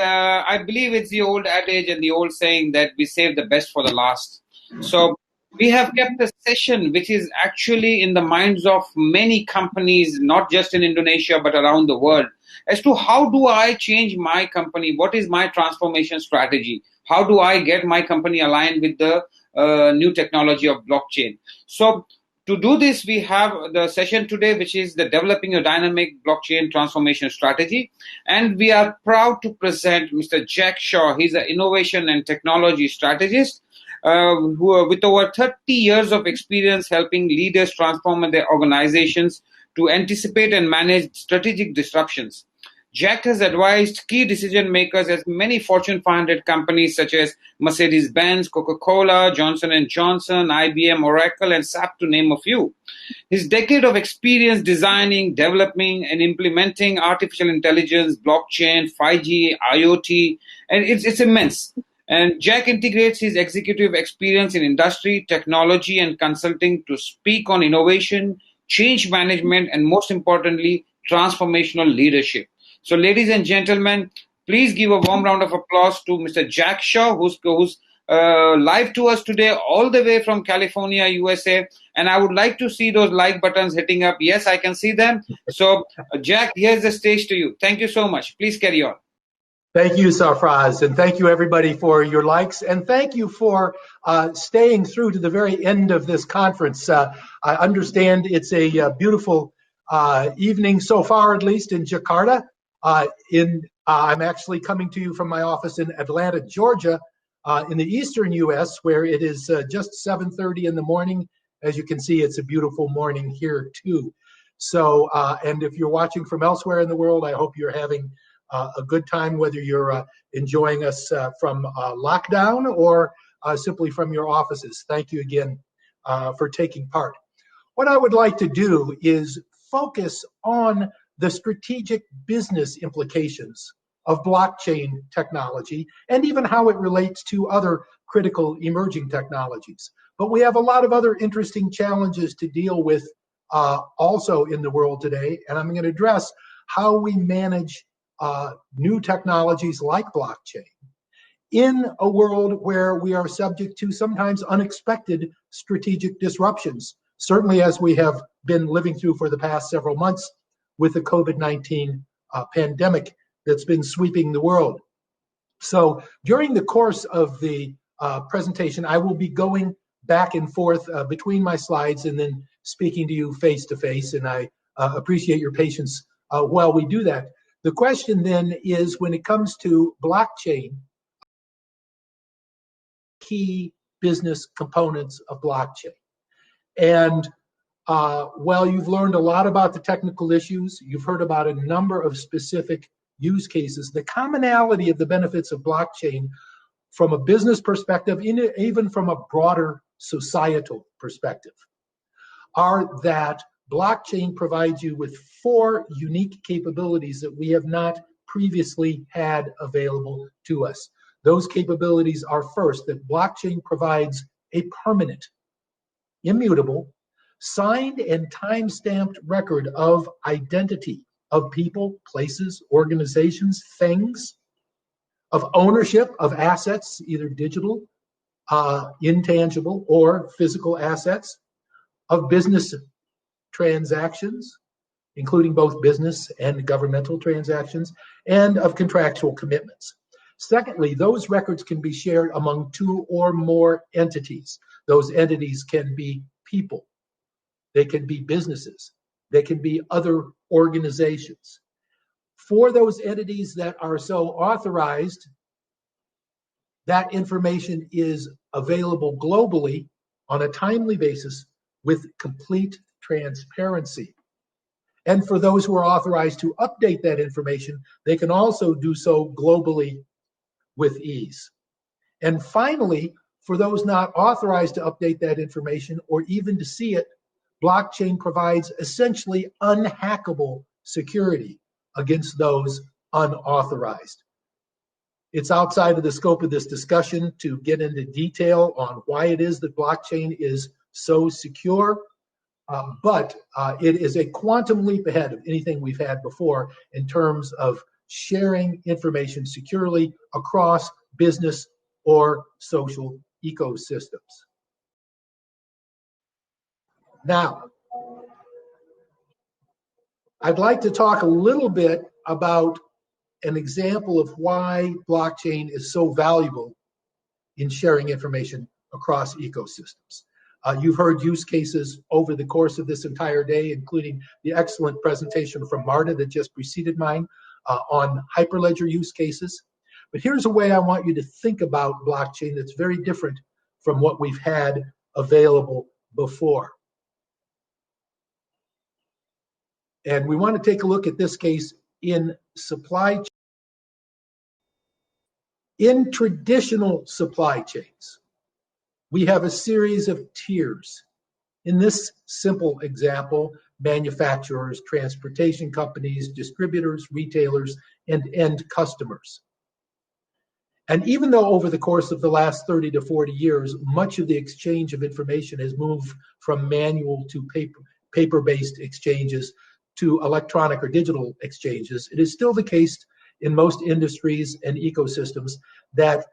I believe it's the old adage and the old saying that we save the best for the last. So we have kept a session which is actually in the minds of many companies, not just in Indonesia, but around the world, as to how do I change my company? What is my transformation strategy? How do I get my company aligned with the new technology of blockchain? So to do this, we have the session today, which is the developing a dynamic blockchain transformation strategy. And we are proud to present Mr. Jack Shaw. He's an innovation and technology strategist with over 30 years of experience helping leaders transform their organizations to anticipate and manage strategic disruptions. Jack has advised key decision makers at many Fortune 500 companies such as Mercedes-Benz, Coca-Cola, Johnson & Johnson, IBM, Oracle, and SAP, to name a few. His decade of experience designing, developing, and implementing artificial intelligence, blockchain, 5G, IoT, and it's immense. And Jack integrates his executive experience in industry, technology, and consulting to speak on innovation, change management, and most importantly, transformational leadership. So, ladies and gentlemen, please give a warm round of applause to Mr. Jack Shaw, who's live to us today, all the way from California, USA. And I would like to see those like buttons hitting up. Yes, I can see them. So, Jack, here's the stage to you. Thank you so much. Please carry on. Thank you, Sarfraz, and thank you, everybody, for your likes, and thank you for staying through to the very end of this conference. I understand it's a beautiful evening so far, at least in Jakarta. I'm actually coming to you from my office in Atlanta, Georgia, in the eastern U.S., where it is just 7:30 in the morning. As you can see, it's a beautiful morning here, too. So, and if you're watching from elsewhere in the world, I hope you're having a good time, whether you're enjoying us from lockdown or simply from your offices. Thank you again for taking part. What I would like to do is focus on the strategic business implications of blockchain technology and even how it relates to other critical emerging technologies. But we have a lot of other interesting challenges to deal with also in the world today, and I'm going to address how we manage new technologies like blockchain in a world where we are subject to sometimes unexpected strategic disruptions, certainly as we have been living through for the past several months with the COVID-19 pandemic that's been sweeping the world. So during the course of the presentation, I will be going back and forth between my slides and then speaking to you face to face, and I appreciate your patience while we do that. The question then is, when it comes to blockchain, key business components of blockchain. And while you've learned a lot about the technical issues, you've heard about a number of specific use cases, the commonality of the benefits of blockchain from a business perspective, even from a broader societal perspective, are that blockchain provides you with 4 unique capabilities that we have not previously had available to us. Those capabilities are, first, that blockchain provides a permanent, immutable, signed and time-stamped record of identity of people, places, organizations, things, of ownership of assets, either digital, intangible, or physical assets, of business transactions, including both business and governmental transactions, and of contractual commitments. Secondly, those records can be shared among 2 or more entities. Those entities can be people, they can be businesses, they can be other organizations. For those entities that are so authorized, that information is available globally on a timely basis with complete transparency. And for those who are authorized to update that information, they can also do so globally with ease. And finally, for those not authorized to update that information or even to see it, blockchain provides essentially unhackable security against those unauthorized. It's outside of the scope of this discussion to get into detail on why it is that blockchain is so secure, but it is a quantum leap ahead of anything we've had before in terms of sharing information securely across business or social ecosystems. Now, I'd like to talk a little bit about an example of why blockchain is so valuable in sharing information across ecosystems. You've heard use cases over the course of this entire day, including the excellent presentation from Marta that just preceded mine on Hyperledger use cases. But here's a way I want you to think about blockchain that's very different from what we've had available before. And we want to take a look at this case in supply chain. In traditional supply chains, we have a series of tiers. In this simple example, manufacturers, transportation companies, distributors, retailers, and end customers. And even though over the course of the last 30 to 40 years, much of the exchange of information has moved from manual to paper-based exchanges to electronic or digital exchanges, it is still the case in most industries and ecosystems that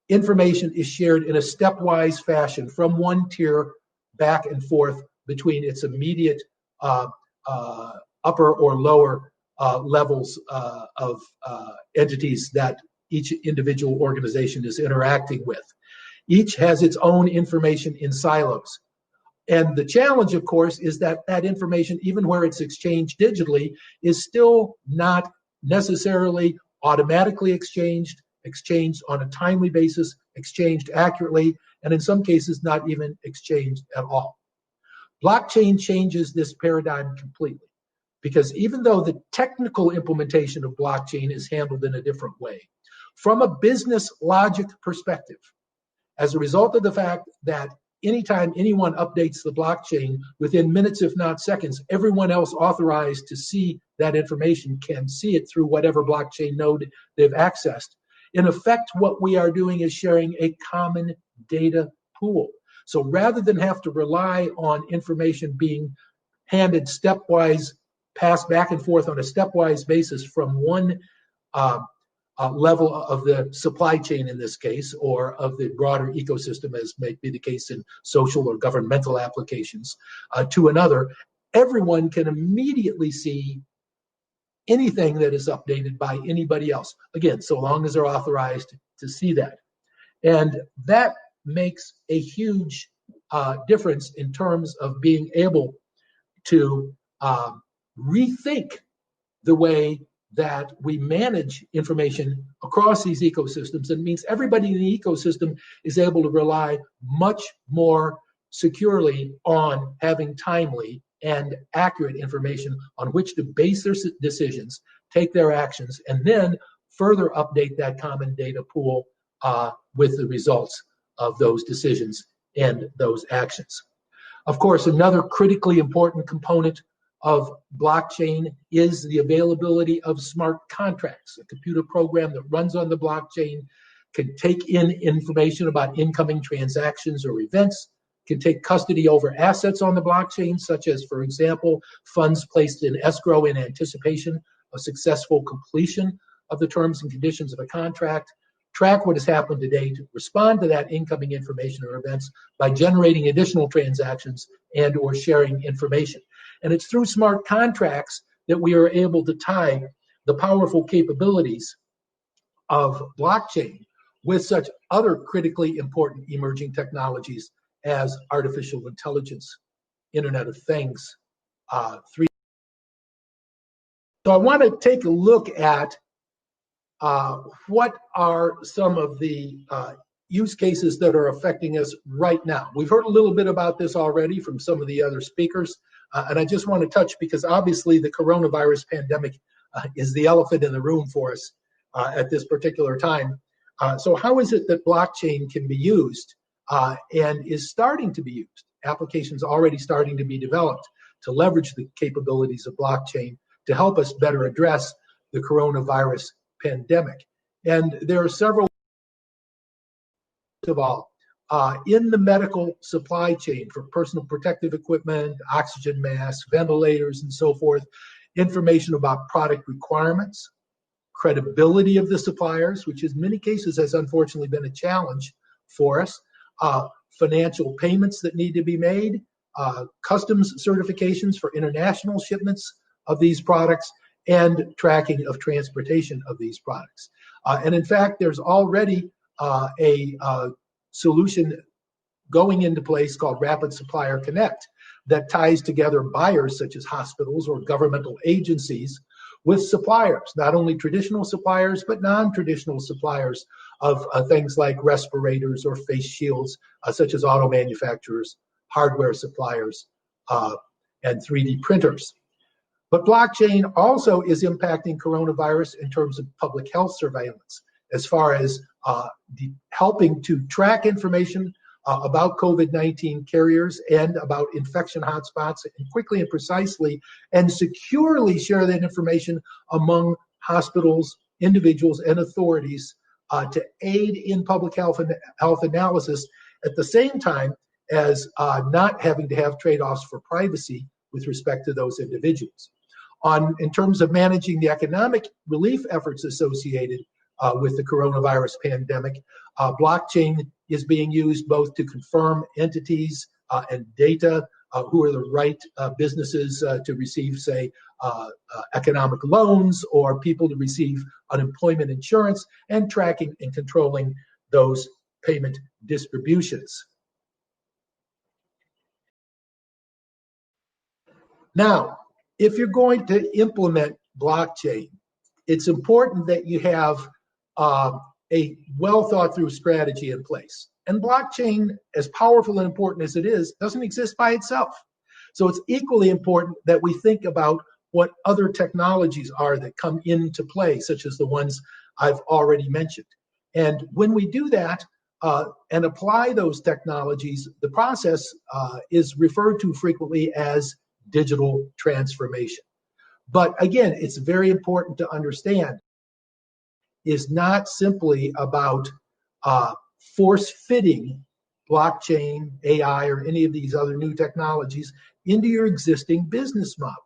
information is shared in a stepwise fashion from one tier back and forth between its immediate upper or lower levels of entities that each individual organization is interacting with. Each has its own information in silos. And the challenge, of course, is that that information, even where it's exchanged digitally, is still not necessarily automatically exchanged on a timely basis, exchanged accurately, and in some cases, not even exchanged at all. Blockchain changes this paradigm completely, because even though the technical implementation of blockchain is handled in a different way, from a business logic perspective, as a result of the fact that anytime anyone updates the blockchain, within minutes, if not seconds, everyone else authorized to see that information can see it through whatever blockchain node they've accessed. In effect, what we are doing is sharing a common data pool. So rather than have to rely on information being handed stepwise, passed back and forth on a stepwise basis from one level of the supply chain in this case, or of the broader ecosystem as may be the case in social or governmental applications, to another, everyone can immediately see anything that is updated by anybody else. Again, so long as they're authorized to see that. And that makes a huge difference in terms of being able to rethink the way that we manage information across these ecosystems. And it means everybody in the ecosystem is able to rely much more securely on having timely and accurate information on which to base their decisions, take their actions, and then further update that common data pool with the results of those decisions and those actions. Of course, another critically important component of blockchain is the availability of smart contracts. A computer program that runs on the blockchain can take in information about incoming transactions or events, can take custody over assets on the blockchain, such as, for example, funds placed in escrow in anticipation of successful completion of the terms and conditions of a contract, track what has happened to date, respond to that incoming information or events by generating additional transactions and or sharing information. And it's through smart contracts that we are able to tie the powerful capabilities of blockchain with such other critically important emerging technologies as artificial intelligence, Internet of Things, 3D. So I want to take a look at what are some of the use cases that are affecting us right now. We've heard a little bit about this already from some of the other speakers, and I just want to touch, because obviously the coronavirus pandemic is the elephant in the room for us at this particular time. So how is it that blockchain can be used and is starting to be used? Applications already starting to be developed to leverage the capabilities of blockchain to help us better address the coronavirus pandemic. And there are several. First of all, in the medical supply chain for personal protective equipment, oxygen masks, ventilators, and so forth, information about product requirements, credibility of the suppliers, which in many cases has unfortunately been a challenge for us, financial payments that need to be made, customs certifications for international shipments of these products, and tracking of transportation of these products. And in fact, there's already a solution going into place called Rapid Supplier Connect that ties together buyers such as hospitals or governmental agencies with suppliers, not only traditional suppliers, but non-traditional suppliers of things like respirators or face shields, such as auto manufacturers, hardware suppliers, and 3D printers. But blockchain also is impacting coronavirus in terms of public health surveillance, as far as helping to track information about COVID-19 carriers and about infection hotspots, and quickly and precisely and securely share that information among hospitals, individuals, and authorities to aid in public health analysis, at the same time as not having to have trade-offs for privacy with respect to those individuals. In terms of managing the economic relief efforts associated with the coronavirus pandemic, blockchain is being used both to confirm entities and data who are the right businesses to receive, say, economic loans, or people to receive unemployment insurance, and tracking and controlling those payment distributions. Now, if you're going to implement blockchain, it's important that you have a well thought through strategy in place. And blockchain, as powerful and important as it is, doesn't exist by itself. So it's equally important that we think about what other technologies are that come into play, such as the ones I've already mentioned. And when we do that and apply those technologies, the process is referred to frequently as digital transformation. But again, it's very important to understand is not simply about force-fitting blockchain, AI, or any of these other new technologies into your existing business model.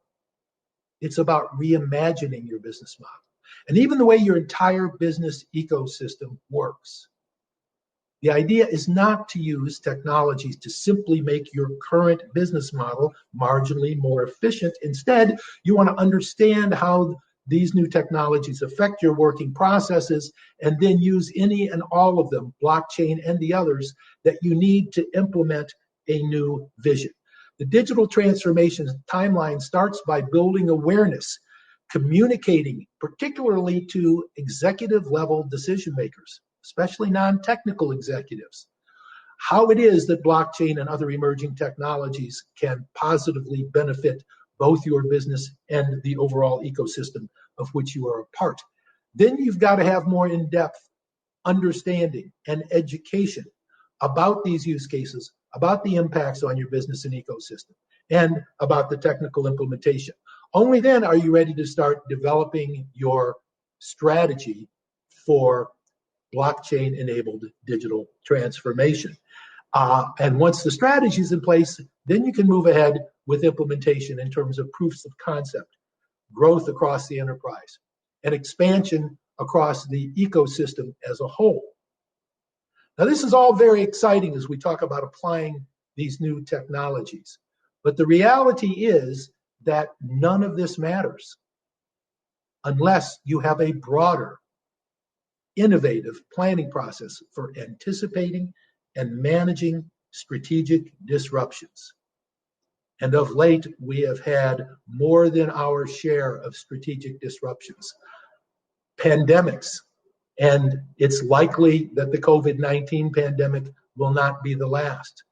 It's about reimagining your business model. And even the way your entire business ecosystem works. The idea is not to use technologies to simply make your current business model marginally more efficient. Instead, you want to understand how these new technologies affect your working processes, and then use any and all of them, blockchain and the others, that you need to implement a new vision. The digital transformation timeline starts by building awareness, communicating particularly to executive level decision makers, especially non-technical executives, how it is that blockchain and other emerging technologies can positively benefit both your business and the overall ecosystem of which you are a part. Then you've got to have more in-depth understanding and education about these use cases, about the impacts on your business and ecosystem, and about the technical implementation. Only then are you ready to start developing your strategy for blockchain-enabled digital transformation. And once the strategy is in place, then you can move ahead with implementation in terms of proofs of concept, growth across the enterprise, and expansion across the ecosystem as a whole. Now, this is all very exciting as we talk about applying these new technologies. But the reality is that none of this matters unless you have a broader, innovative planning process for anticipating and managing strategic disruptions. And of late, we have had more than our share of strategic disruptions. Pandemics, and it's likely that the COVID-19 pandemic will not be the last.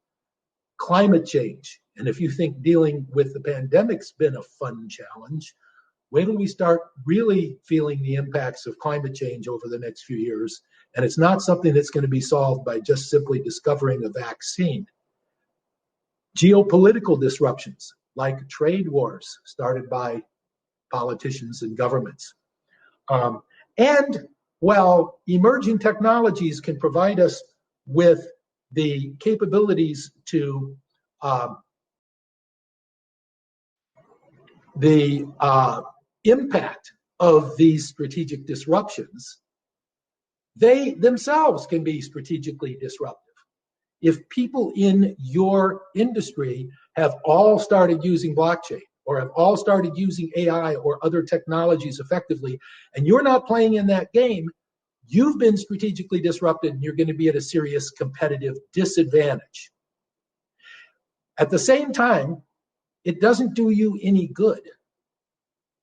Climate change, and if you think dealing with the pandemic's been a fun challenge, wait till we start really feeling the impacts of climate change over the next few years. And it's not something that's going to be solved by just simply discovering a vaccine. Geopolitical disruptions, like trade wars started by politicians and governments. And while emerging technologies can provide us with the capabilities to impact of these strategic disruptions, they themselves can be strategically disruptive. If people in your industry have all started using blockchain or have all started using AI or other technologies effectively, and you're not playing in that game, you've been strategically disrupted and you're going to be at a serious competitive disadvantage. At the same time, it doesn't do you any good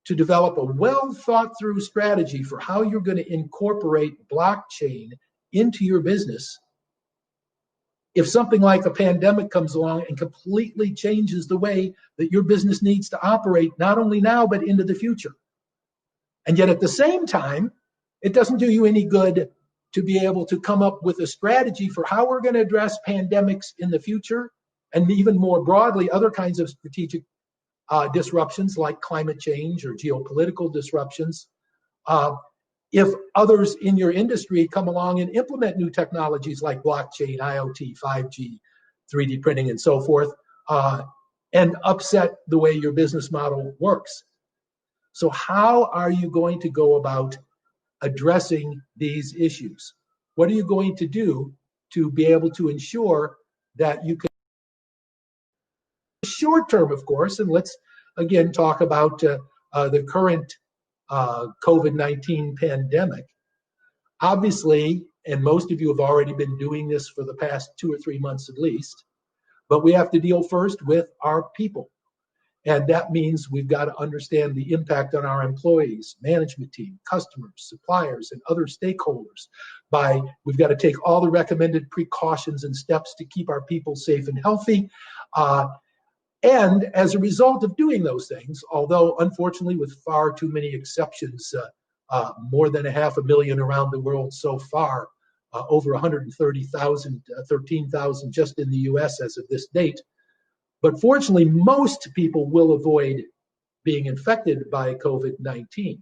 to develop a well thought through strategy for how you're going to incorporate blockchain into your business if something like a pandemic comes along and completely changes the way that your business needs to operate, not only now, but into the future. And yet at the same time, it doesn't do you any good to be able to come up with a strategy for how we're going to address pandemics in the future, and even more broadly, other kinds of strategic disruptions like climate change or geopolitical disruptions. If others in your industry come along and implement new technologies like blockchain, IoT, 5G, 3D printing, and so forth, and upset the way your business model works. So how are you going to go about addressing these issues? What are you going to do to be able to ensure that you can, short term, of course, and let's again talk about the current COVID-19 pandemic. Obviously, and most of you have already been doing this for the past 2 or 3 months at least, but we have to deal first with our people. And that means we've got to understand the impact on our employees, management team, customers, suppliers, and other stakeholders. We've got to take all the recommended precautions and steps to keep our people safe and healthy. And as a result of doing those things, although unfortunately with far too many exceptions, more than 500,000 around the world so far, over 130,000, 13,000 just in the US as of this date. But fortunately, most people will avoid being infected by COVID-19.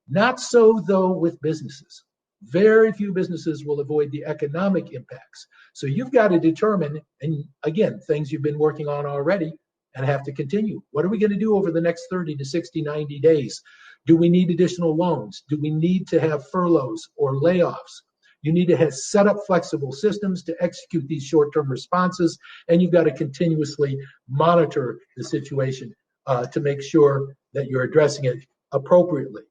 Not so, though, with businesses. Very few businesses will avoid the economic impacts. So you've got to determine, and again, things you've been working on already and have to continue. What are we going to do over the next 30 to 60, 90 days? Do we need additional loans? Do we need to have furloughs or layoffs? You need to have set up flexible systems to execute these short-term responses, and you've got to continuously monitor the situation to make sure that you're addressing it appropriately.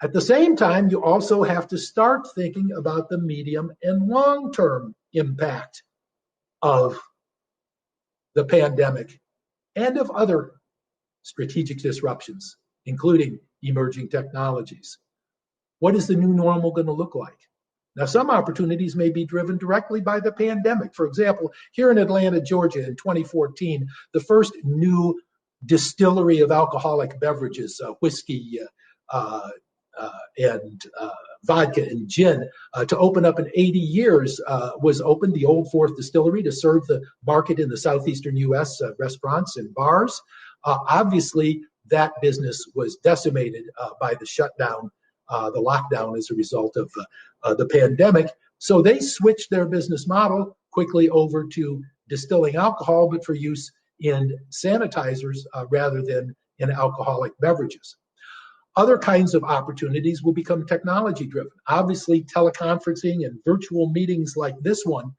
At the same time, you also have to start thinking about the medium and long-term impact of the pandemic and of other strategic disruptions, including emerging technologies. What is the new normal going to look like? Now, some opportunities may be driven directly by the pandemic. For example, here in Atlanta, Georgia, in 2014, the first new distillery of alcoholic beverages, whiskey and vodka and gin, to open up in 80 years, was opened, the Old Fourth Distillery, to serve the market in the southeastern U.S., restaurants and bars. Obviously, that business was decimated by the shutdown, the lockdown as a result of the pandemic. So they switched their business model quickly over to distilling alcohol, but for use in sanitizers rather than in alcoholic beverages. Other kinds of opportunities will become technology driven. Obviously, teleconferencing and virtual meetings like this one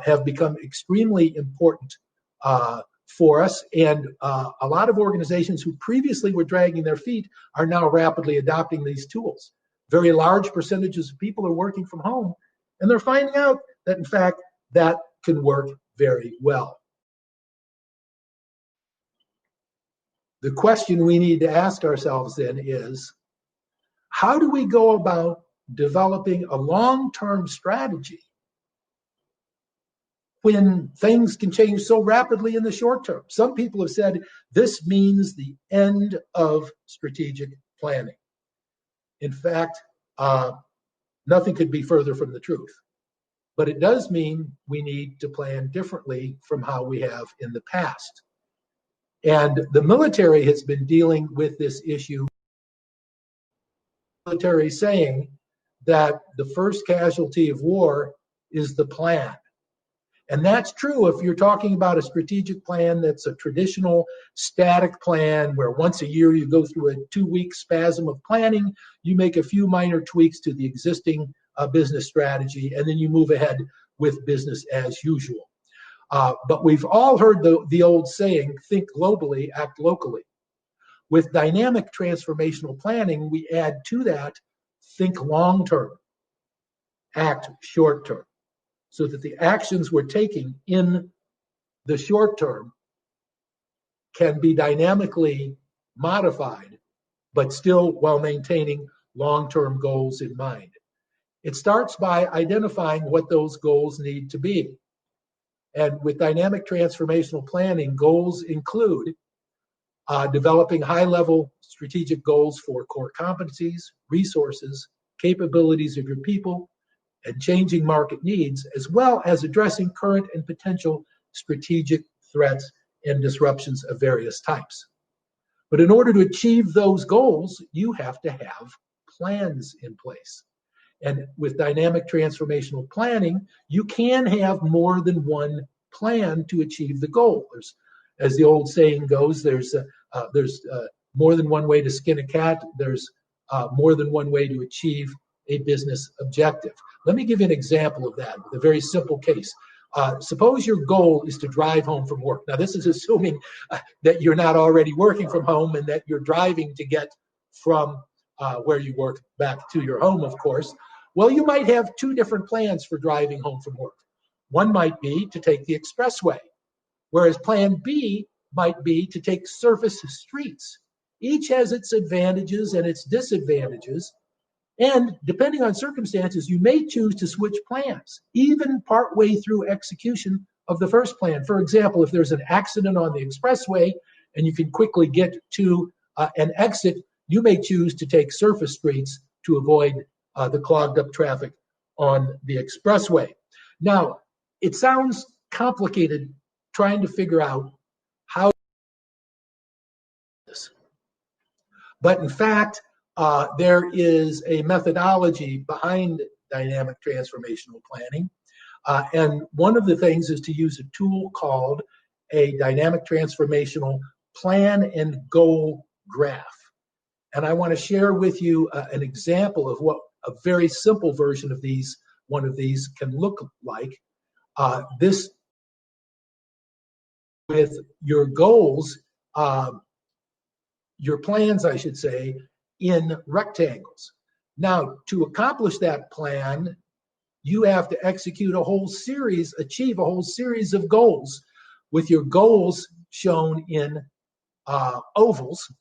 have become extremely important for us, and a lot of organizations who previously were dragging their feet are now rapidly adopting these tools. Very large percentages of people are working from home, and they're finding out that, in fact, that can work very well. The question we need to ask ourselves then is, how do we go about developing a long-term strategy when things can change so rapidly in the short term? Some people have said this means the end of strategic planning. In fact, nothing could be further from the truth. But it does mean we need to plan differently from how we have in the past. And the military has been dealing with this issue. The military saying that the first casualty of war is the plan. And that's true if you're talking about a strategic plan that's a traditional static plan where once a year you go through a 2-week spasm of planning, you make a few minor tweaks to the existing business strategy, and then you move ahead with business as usual. But we've all heard the old saying, think globally, act locally. With dynamic transformational planning, we add to that, think long-term, act short-term, so that the actions we're taking in the short term can be dynamically modified, but still while maintaining long-term goals in mind. It starts by identifying what those goals need to be. And with dynamic transformational planning, goals include developing high-level strategic goals for core competencies, resources, capabilities of your people, and changing market needs, as well as addressing current and potential strategic threats and disruptions of various types. But in order to achieve those goals, you have to have plans in place. And with dynamic transformational planning, you can have more than one plan to achieve the goal. As the old saying goes, there's more than one way to skin a cat. There's more than one way to achieve a business objective. Let me give you an example of that with a very simple case. Suppose your goal is to drive home from work. Now, this is assuming that you're not already working from home and that you're driving to get from where you work back to your home, of course. Well, you might have two different plans for driving home from work. One might be to take the expressway, whereas plan B might be to take surface streets. Each has its advantages and its disadvantages. And depending on circumstances, you may choose to switch plans, even partway through execution of the first plan. For example, if there's an accident on the expressway and you can quickly get to an exit, you may choose to take surface streets to avoid the clogged up traffic on the expressway. Now, it sounds complicated trying to figure out how this, but in fact, there is a methodology behind dynamic transformational planning. And one of the things is to use a tool called a dynamic transformational plan and goal graph. And I want to share with you an example of what a very simple version of one of these can look like. This with your goals, your plans, I should say, in rectangles. Now, to accomplish that plan, you have to achieve a whole series of goals, with your goals shown in ovals.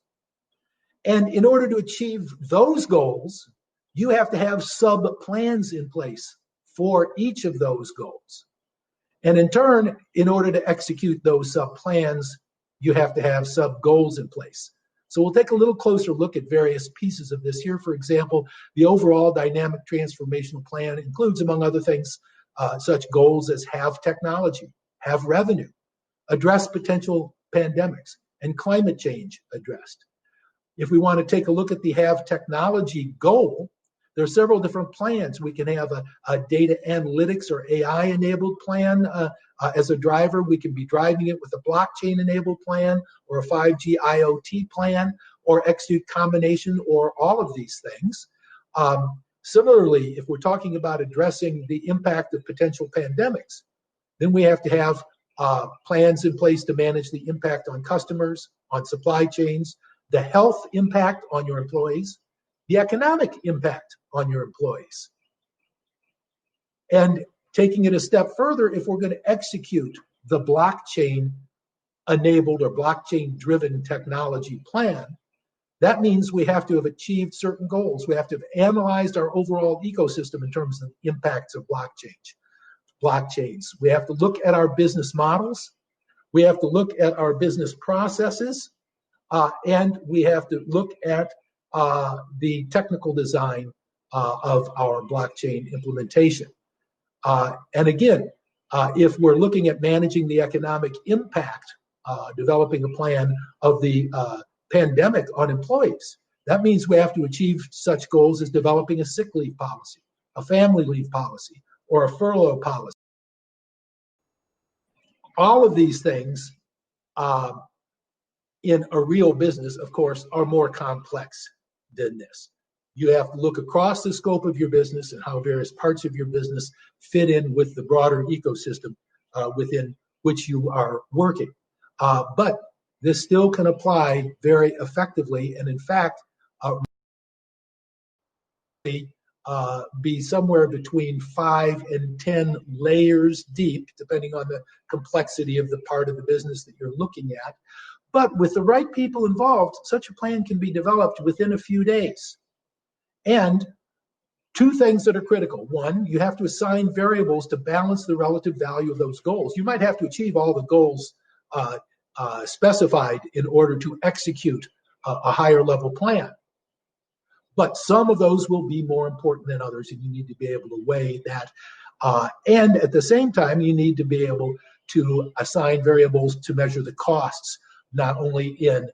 And in order to achieve those goals, you have to have sub-plans in place for each of those goals. And in turn, in order to execute those sub-plans, you have to have sub-goals in place. So we'll take a little closer look at various pieces of this here. For example, the overall dynamic transformational plan includes, among other things, such goals as have technology, have revenue, address potential pandemics, and climate change addressed. If we want to take a look at the have technology goal, there are several different plans. We can have a data analytics or AI enabled plan as a driver. We can be driving it with a blockchain enabled plan or a 5G IoT plan or execute combination or all of these things. Similarly, if we're talking about addressing the impact of potential pandemics, then we have to have plans in place to manage the impact on customers, on supply chains, the health impact on your employees, the economic impact on your employees. And taking it a step further, if we're going to execute the blockchain enabled or blockchain driven technology plan, that means we have to have achieved certain goals. We have to have analyzed our overall ecosystem in terms of the impacts of blockchains. We have to look at our business models. We have to look at our business processes. And we have to look at the technical design of our blockchain implementation. And again, if we're looking at managing the economic impact, developing a plan of the pandemic on employees, that means we have to achieve such goals as developing a sick leave policy, a family leave policy, or a furlough policy. All of these things in a real business, of course, are more complex than this. You have to look across the scope of your business and how various parts of your business fit in with the broader ecosystem within which you are working. But this still can apply very effectively, and in fact, be somewhere between 5 and 10 layers deep, depending on the complexity of the part of the business that you're looking at. But with the right people involved, such a plan can be developed within a few days. And two things that are critical. One, you have to assign variables to balance the relative value of those goals. You might have to achieve all the goals specified in order to execute a higher level plan. But some of those will be more important than others, and you need to be able to weigh that. And at the same time, you need to be able to assign variables to measure the costs, not only in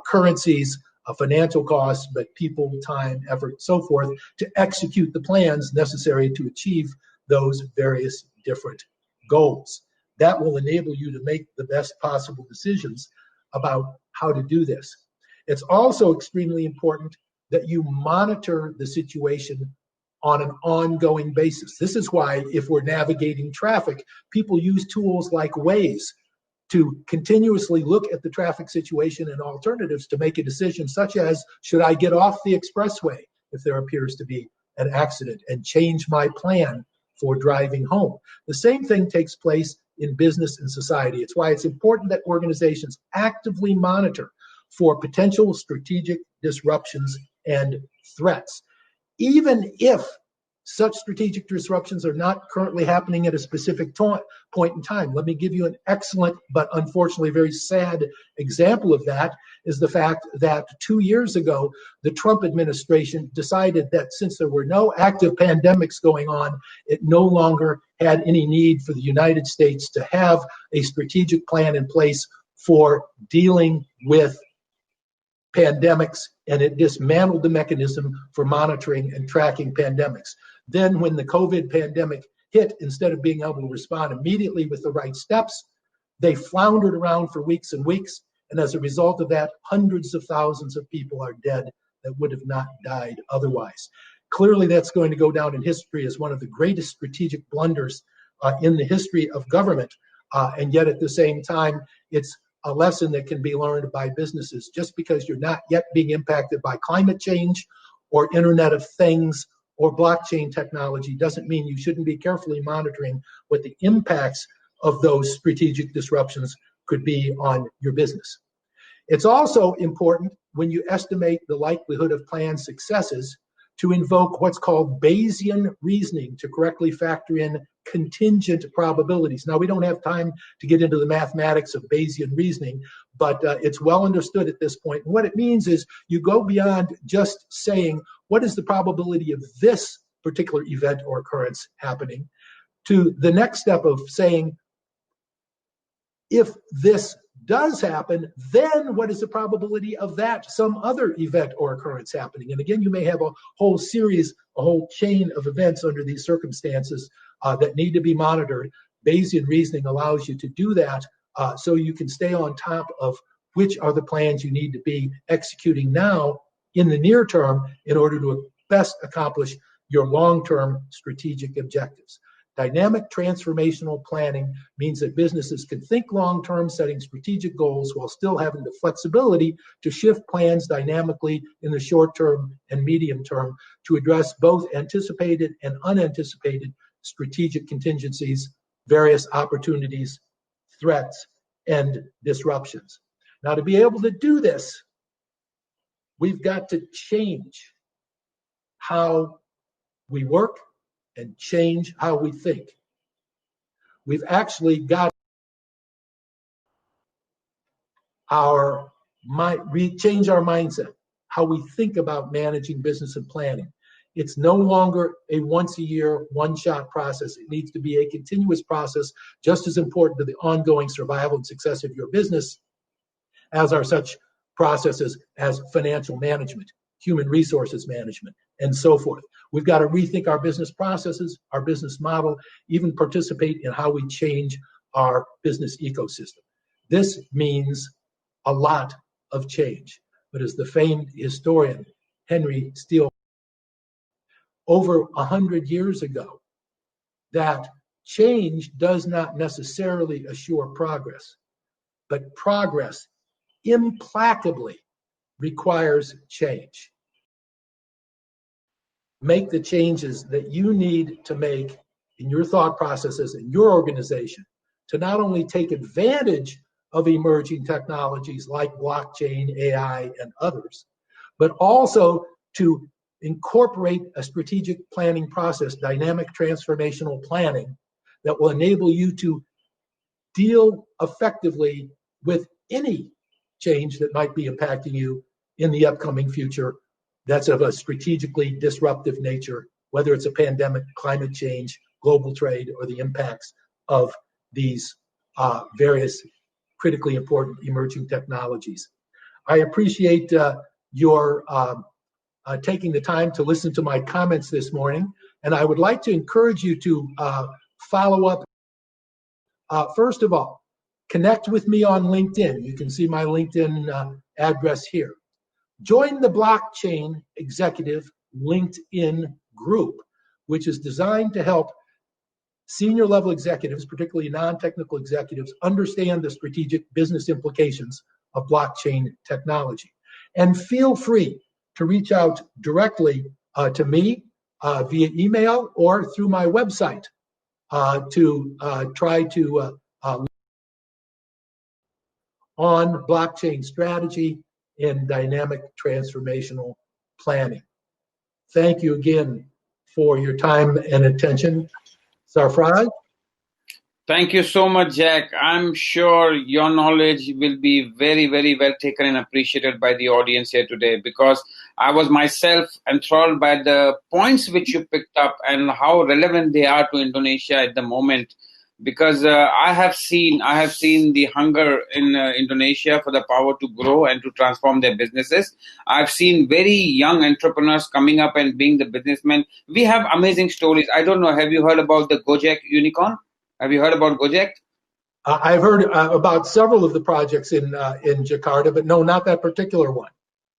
currencies, financial costs, but people, time, effort, so forth, to execute the plans necessary to achieve those various different goals. That will enable you to make the best possible decisions about how to do this. It's also extremely important that you monitor the situation on an ongoing basis. This is why, if we're navigating traffic, people use tools like Waze to continuously look at the traffic situation and alternatives to make a decision, such as, should I get off the expressway if there appears to be an accident, and change my plan for driving home. The same thing takes place in business and society. It's why it's important that organizations actively monitor for potential strategic disruptions and threats. Even if such strategic disruptions are not currently happening at a specific point in time. Let me give you an excellent, but unfortunately very sad example of that, is the fact that 2 years ago, the Trump administration decided that since there were no active pandemics going on, it no longer had any need for the United States to have a strategic plan in place for dealing with pandemics, and it dismantled the mechanism for monitoring and tracking pandemics. Then when the COVID pandemic hit, instead of being able to respond immediately with the right steps, they floundered around for weeks and weeks. And as a result of that, hundreds of thousands of people are dead that would have not died otherwise. Clearly, that's going to go down in history as one of the greatest strategic blunders in the history of government. And yet at the same time, it's a lesson that can be learned by businesses. Just because you're not yet being impacted by climate change or Internet of Things or blockchain technology doesn't mean you shouldn't be carefully monitoring what the impacts of those strategic disruptions could be on your business. It's also important, when you estimate the likelihood of planned successes, to invoke what's called Bayesian reasoning to correctly factor in contingent probabilities. Now, we don't have time to get into the mathematics of Bayesian reasoning, but it's well understood at this point. And what it means is you go beyond just saying, what is the probability of this particular event or occurrence happening, to the next step of saying, if this does happen, then what is the probability of that some other event or occurrence happening? And again, you may have a whole series, a whole chain of events under these circumstances that need to be monitored. Bayesian reasoning allows you to do that so you can stay on top of which are the plans you need to be executing now in the near term in order to best accomplish your long-term strategic objectives. Dynamic transformational planning means that businesses can think long-term, setting strategic goals while still having the flexibility to shift plans dynamically in the short term and medium term to address both anticipated and unanticipated strategic contingencies, various opportunities, threats, and disruptions. Now, to be able to do this, we've got to change how we work and change how we think. We've actually got change our mindset, how we think about managing business and planning. It's no longer a once a year, one-shot process. It needs to be a continuous process, just as important to the ongoing survival and success of your business as are such processes as financial management, human resources management, and so forth. We've got to rethink our business processes, our business model, even participate in how we change our business ecosystem. This means a lot of change. But as the famed historian Henry Steele, over 100 years ago, that change does not necessarily assure progress, but progress implacably requires change. Make the changes that you need to make in your thought processes in your organization to not only take advantage of emerging technologies like blockchain, AI, and others, but also to incorporate a strategic planning process, dynamic transformational planning, that will enable you to deal effectively with any change that might be impacting you in the upcoming future that's of a strategically disruptive nature, whether it's a pandemic, climate change, global trade, or the impacts of these various critically important emerging technologies. I appreciate your taking the time to listen to my comments this morning, and I would like to encourage you to follow up. First of all, connect with me on LinkedIn. You can see my LinkedIn address here. Join the Blockchain Executive LinkedIn group, which is designed to help senior level executives, particularly non-technical executives, understand the strategic business implications of blockchain technology. And feel free to reach out directly to me via email or through my website to try to on blockchain strategy and dynamic transformational planning. Thank you again for your time and attention. Sarfraz? Thank you so much, Jack. I'm sure your knowledge will be very, very well taken and appreciated by the audience here today, because I was myself enthralled by the points which you picked up and how relevant they are to Indonesia at the moment. Because I have seen the hunger in Indonesia for the power to grow and to transform their businesses. I've seen very young entrepreneurs coming up and being the businessmen. We have amazing stories. I don't know. Have you heard about the Gojek unicorn? Have you heard about Gojek? I've heard about several of the projects in Jakarta, but no, not that particular one.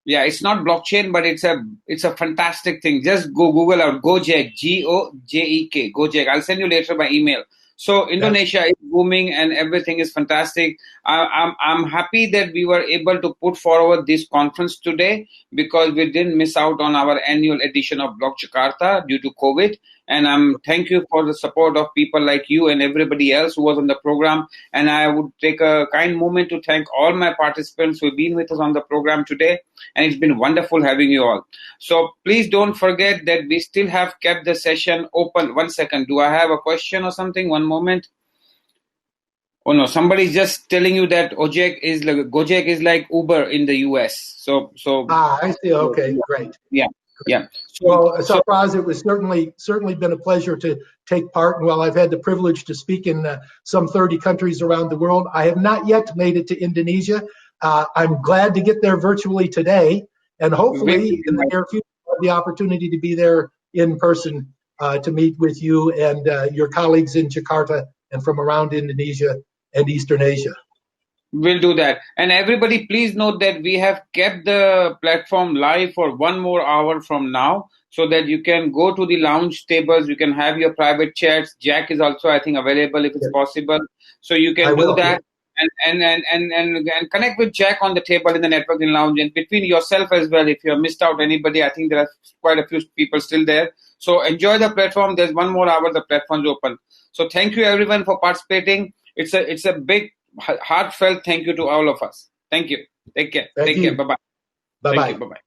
Yeah, it's not blockchain, but it's a fantastic thing. Just go Google out Gojek, Gojek, Gojek. I'll send you later by email. So Indonesia is booming and everything is fantastic. I'm happy that we were able to put forward this conference today, because we didn't miss out on our annual edition of Blockjakarta due to COVID. And thank you for the support of people like you and everybody else who was on the program. And I would take a kind moment to thank all my participants who have been with us on the program today. And it's been wonderful having you all. So please don't forget that we still have kept the session open. 1 second. Do I have a question or something? 1 moment. Oh no, somebody's just telling you that Gojek is like Uber in the US. So I see. Okay, great. Yeah. Well, Sarfraz, it was certainly been a pleasure to take part. And while I've had the privilege to speak in some 30 countries around the world, I have not yet made it to Indonesia. I'm glad to get there virtually today, and hopefully in the near future, I'll have the opportunity to be there in person to meet with you and your colleagues in Jakarta and from around Indonesia and Eastern Asia. We'll do that. And everybody, please note that we have kept the platform live for 1 more hour from now, so that you can go to the lounge tables, you can have your private chats. Jack is also, I think, available if it's possible. So you can do that. And connect with Jack on the table in the networking lounge, and between yourself as well. If you have missed out anybody, I think there are quite a few people still there. So enjoy the platform. There's 1 more hour. The platform's open. So thank you everyone for participating. It's a big heartfelt thank you to all of us. Thank you. Take care. Take care. Bye-bye. Bye-bye. Thank you. Bye-bye.